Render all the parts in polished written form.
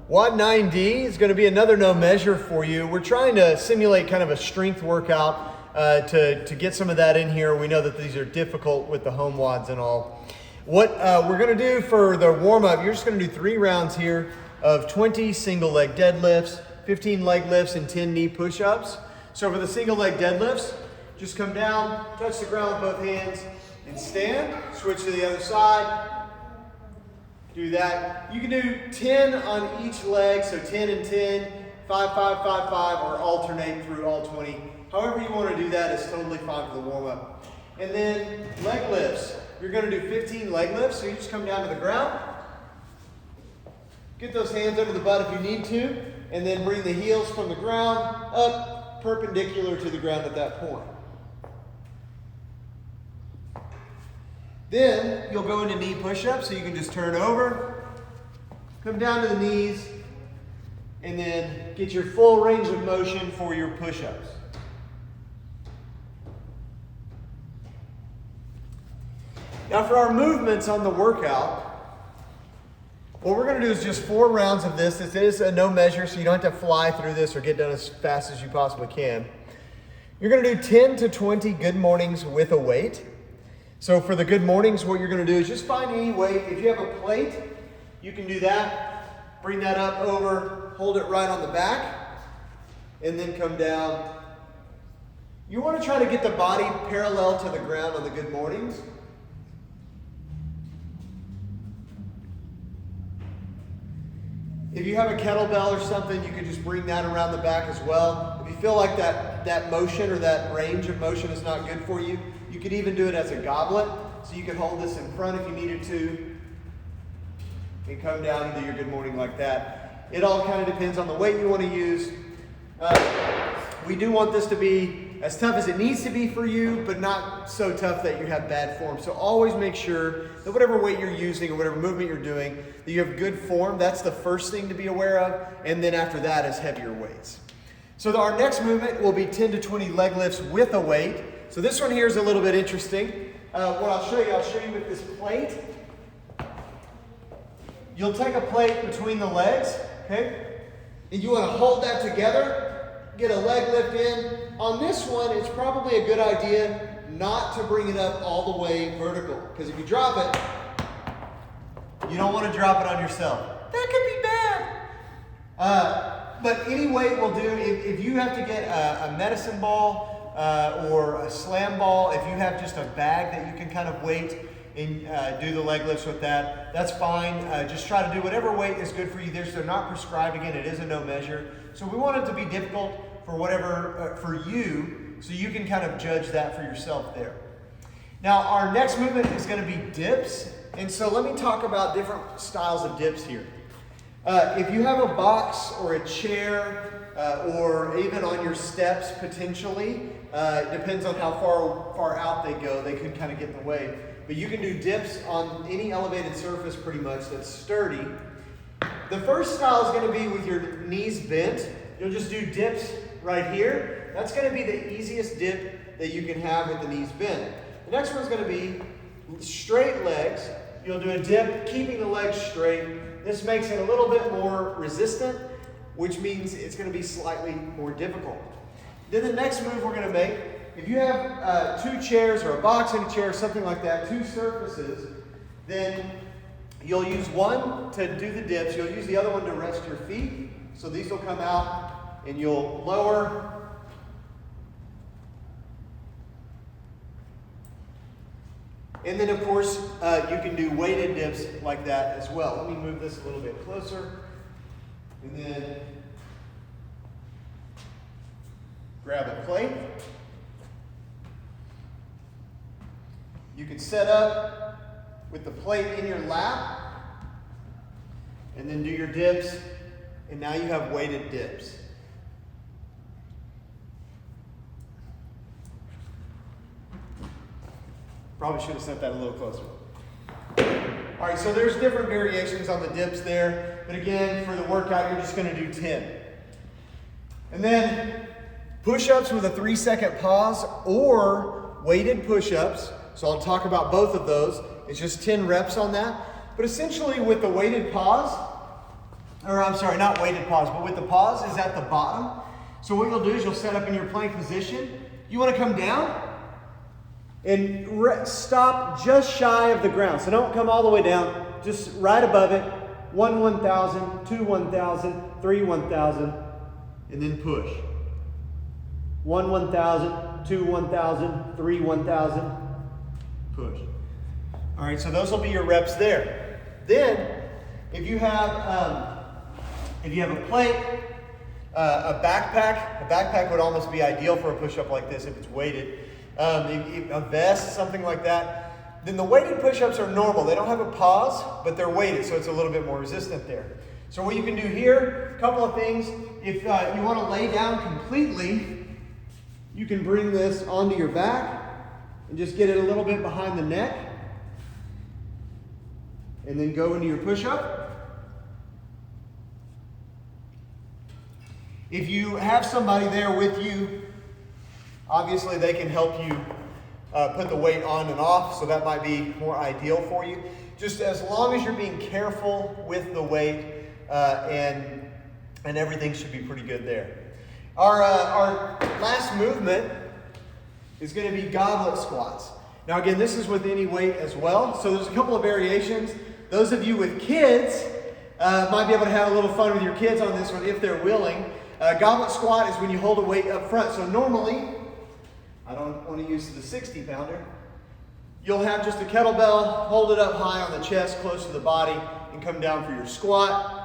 WOD 9D is going to be another no measure for you. We're trying to simulate kind of a strength workout to get some of that in here. We know that these are difficult with the home WODs and all. What we're going to do for the warm-up, you're just going to do 3 rounds here of 20 single leg deadlifts, 15 leg lifts, and 10 knee push-ups. So for the single leg deadlifts, just come down, touch the ground with both hands, and stand. Switch to the other side. Do that. You can do 10 on each leg, so 10 and 10, 5, 5, 5, 5, or alternate through all 20. However you want to do that is totally fine for the warm-up. And then leg lifts. You're going to do 15 leg lifts, so you just come down to the ground. Get those hands under the butt if you need to, and then bring the heels from the ground up perpendicular to the ground at that point. Then you'll go into knee push-ups, so you can just turn over, come down to the knees, and then get your full range of motion for your push-ups. Now for our movements on the workout, what we're going to do is just 4 rounds of this. This is a no measure, so you don't have to fly through this or get done as fast as you possibly can. You're going to do 10 to 20 good mornings with a weight. So for the good mornings, what you're going to do is just find any weight. If you have a plate, you can do that. Bring that up over, hold it right on the back, and then come down. You want to try to get the body parallel to the ground on the good mornings. If you have a kettlebell or something, you can just bring that around the back as well. If you feel like that motion or that range of motion is not good for you, you could even do it as a goblet. So you could hold this in front if you needed to and come down and do your good morning like that. It all kind of depends on the weight you want to use. We do want this to be as tough as it needs to be for you, but not so tough that you have bad form. So always make sure that whatever weight you're using or whatever movement you're doing, that you have good form. That's the first thing to be aware of. And then after that is heavier weights. So our next movement will be 10 to 20 leg lifts with a weight. So this one here is a little bit interesting. What I'll show you with this plate. You'll take a plate between the legs, okay? And you want to hold that together, get a leg lift in. On this one, it's probably a good idea not to bring it up all the way vertical, because if you drop it, you don't want to drop it on yourself. That could be bad. But any weight will do. If you have to get a medicine ball or a slam ball, if you have just a bag that you can kind of weight and do the leg lifts with that, that's fine. Just try to do whatever weight is good for you. They're not prescribed. Again, it is a no measure. So we want it to be difficult for whatever, for you, so you can kind of judge that for yourself there. Now, our next movement is going to be dips. And so let me talk about different styles of dips here. If you have a box or a chair or even on your steps potentially, it depends on how far out they go. They could kind of get in the way. But you can do dips on any elevated surface pretty much that's sturdy. The first style is going to be with your knees bent. You'll just do dips right here. That's going to be the easiest dip that you can have with the knees bent. The next one's going to be straight legs. You'll do a dip, keeping the legs straight. This makes it a little bit more resistant, which means it's going to be slightly more difficult. Then the next move we're going to make, if you have 2 chairs or a box and a chair or something like that, 2 surfaces, then you'll use one to do the dips. You'll use the other one to rest your feet. So these will come out and you'll lower. And then, of course, you can do weighted dips like that as well. Let me move this a little bit closer. And then grab a plate. You can set up with the plate in your lap and then do your dips. And now you have weighted dips. Probably should have set that a little closer. All right, so there's different variations on the dips there. But again, for the workout, you're just going to do 10. And then push-ups with a 3-second pause or weighted push-ups. So I'll talk about both of those. It's just 10 reps on that. But essentially with the weighted pause, or I'm sorry, not weighted pause, but with the pause is at the bottom. So what you'll do is you'll set up in your plank position. You want to come down and stop just shy of the ground. So don't come all the way down, just right above it. 1 1,000, 2 1,000, 3 1,000, and then push. 1 1,000, 2 1,000, 3 1,000, push. All right, so those will be your reps there. Then, if you have a plate, a backpack would almost be ideal for a push-up like this if it's weighted. A vest, something like that. Then the weighted push-ups are normal. They don't have a pause, but they're weighted, so it's a little bit more resistant there. So what you can do here, a couple of things. If you want to lay down completely, you can bring this onto your back and just get it a little bit behind the neck. And then go into your push-up. If you have somebody there with you, obviously they can help you put the weight on and off, so that might be more ideal for you. Just as long as you're being careful with the weight and everything should be pretty good there. Our last movement is going to be goblet squats. Now again, this is with any weight as well, so there's a couple of variations. Those of you with kids might be able to have a little fun with your kids on this one if they're willing. Goblet squat is when you hold a weight up front. So normally, I don't want to use the 60-pounder. You'll have just a kettlebell, hold it up high on the chest, close to the body, and come down for your squat.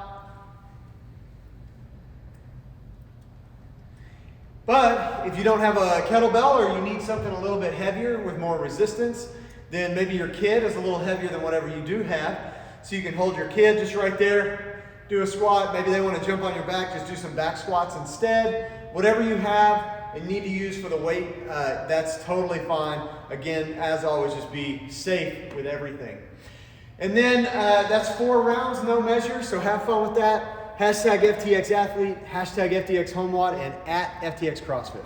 But if you don't have a kettlebell or you need something a little bit heavier with more resistance, then maybe your kid is a little heavier than whatever you do have. So you can hold your kid just right there, do a squat. Maybe they want to jump on your back, just do some back squats instead. Whatever you have and need to use for the weight, that's totally fine. Again, as always, just be safe with everything. And then that's 4 rounds, no measure, so have fun with that. #FTX Athlete, #FTX Home WOD, and @FTX CrossFit.